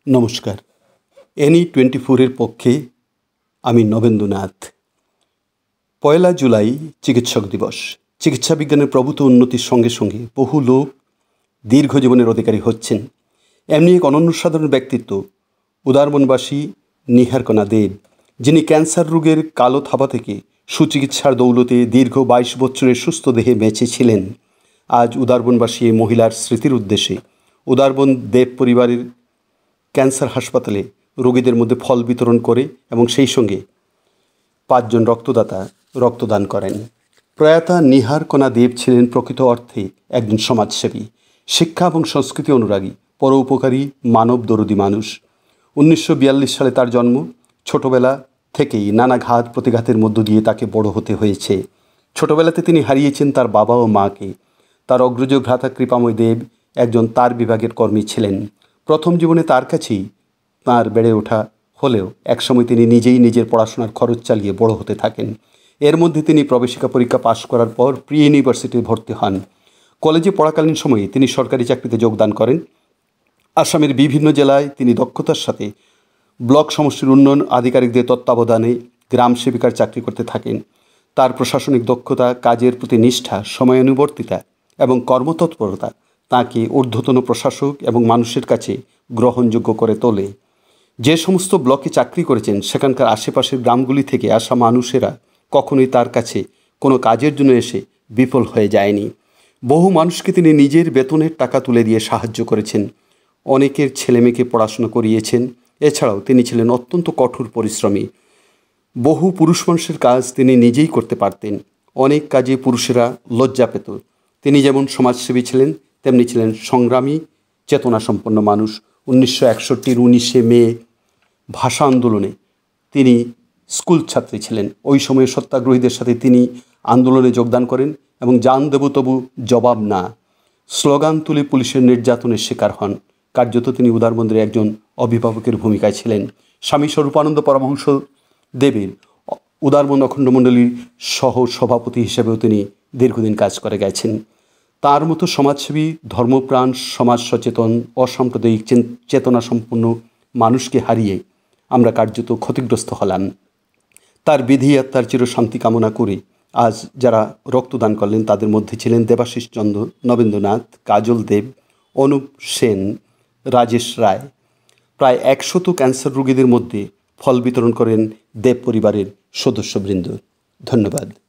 নমস্কার। NE24-এর পক্ষে আমি নবেন্দুনাথ। ১লা জুলাই চিকিৎসক দিবস। চিকিৎসা বিজ্ঞানের প্রভূত উন্নতির সঙ্গে সঙ্গে বহু লোক দীর্ঘ জীবনের অধিকারী হচ্ছেন। এমনি এক অনন্য সাধারণ ব্যক্তিত্ব উদারবনবাসী নিহারকণা দেব, যিনি ক্যান্সার রোগের কালো থাবা থেকে সুচিকিৎসার দৌলতে দীর্ঘ ২২ বছরের সুস্থ দেহে বেঁচে ছিলেন। আজ উদারবনবাসী এই মহিলার স্মৃতির উদ্দেশ্যে উদারবন দেব পরিবারের ক্যান্সার হাসপাতালে রোগীদের মধ্যে ফল বিতরণ করে এবং সেই সঙ্গে ৫ জন রক্তদাতা রক্তদান করেন। প্রয়াতা নিহারকণা দেব ছিলেন প্রকৃত অর্থে একজন সমাজসেবী, শিক্ষা এবং সংস্কৃতি অনুরাগী, পরোপকারী, মানবদরদী মানুষ। ১৯৪২ সালে তার জন্ম। ছোটবেলা থেকেই নানা ঘাত প্রতিঘাতের মধ্য দিয়ে তাকে বড় হতে হয়েছে। ছোটবেলাতে তিনি হারিয়েছেন তার বাবা ও মাকে। তার অগ্রজ ভ্রাতা কৃপাময় দেব একজন তার বিভাগের কর্মী ছিলেন। প্রথম জীবনে তার কাছেই তাঁর বেড়ে ওঠা হলেও একসময় তিনি নিজেই নিজের পড়াশোনার খরচ চালিয়ে বড় হতে থাকেন। এর মধ্যে তিনি প্রবেশিকা পরীক্ষা পাশ করার পর প্রি ইউনিভার্সিটিতে ভর্তি হন। কলেজে পড়াকালীন সময়ে তিনি সরকারি চাকরিতে যোগদান করেন। আসামের বিভিন্ন জেলায় তিনি দক্ষতার সাথে ব্লক সমষ্টির উন্নয়ন আধিকারিকদের তত্ত্বাবধানে গ্রাম সেবিকার চাকরি করতে থাকেন। তার প্রশাসনিক দক্ষতা, কাজের প্রতি নিষ্ঠা, সময়ানুবর্তিতা এবং কর্মতৎপরতা তাঁকে ঊর্ধ্বতন প্রশাসক এবং মানুষের কাছে গ্রহণযোগ্য করে তোলে। যে সমস্ত ব্লকে চাকরি করেছেন সেখানকার আশেপাশের গ্রামগুলি থেকে আসা মানুষেরা কখনোই তার কাছে কোনো কাজের জন্য এসে বিফল হয়ে যায়নি। বহু মানুষকে তিনি নিজের বেতনের টাকা তুলে দিয়ে সাহায্য করেছেন। অনেকের ছেলেমেয়েকে পড়াশোনা করিয়েছেন। এছাড়াও তিনি ছিলেন অত্যন্ত কঠোর পরিশ্রমী। বহু পুরুষ মানুষের কাজ তিনি নিজেই করতে পারতেন। অনেক কাজে পুরুষেরা লজ্জা পেত। তিনি যেমন সমাজসেবী ছিলেন তেমনি ছিলেন সংগ্রামী, চেতনাসম্পন্ন মানুষ। 1961-র 19শে মে ভাষা আন্দোলনে তিনি স্কুল ছাত্রী ছিলেন। ওই সময়ে সত্যাগ্রহীদের সাথে তিনি আন্দোলনে যোগদান করেন এবং জান দেব তবু জবাব না স্লোগান তুলে পুলিশের নির্যাতনের শিকার হন। কার্যত তিনি উদারবন্দের একজন অভিভাবকের ভূমিকায় ছিলেন। স্বামী স্বরূপানন্দ পরমহংস দেবের উদারবন্দ অখণ্ড মণ্ডলীর সহ সভাপতি হিসেবেও তিনি দীর্ঘদিন কাজ করে গেছেন। তার মতো সমাজসেবী, ধর্মপ্রাণ, সমাজ সচেতন, অসাম্প্রদায়িক চেতনাসম্পন্ন মানুষকে হারিয়ে আমরা কার্যত ক্ষতিগ্রস্ত হলাম। তার বিধি আত্মার চিরশান্তি কামনা করে আজ যারা রক্তদান করলেন তাদের মধ্যে ছিলেন দেবাশিস চন্দ্র, নবেন্দ্রনাথ, কাজল দেব, অনুপ সেন, রাজেশ রায়। প্রায় ১০০ ক্যান্সার রোগীদের মধ্যে ফল বিতরণ করেন দেব পরিবারের সদস্যবৃন্দ। ধন্যবাদ।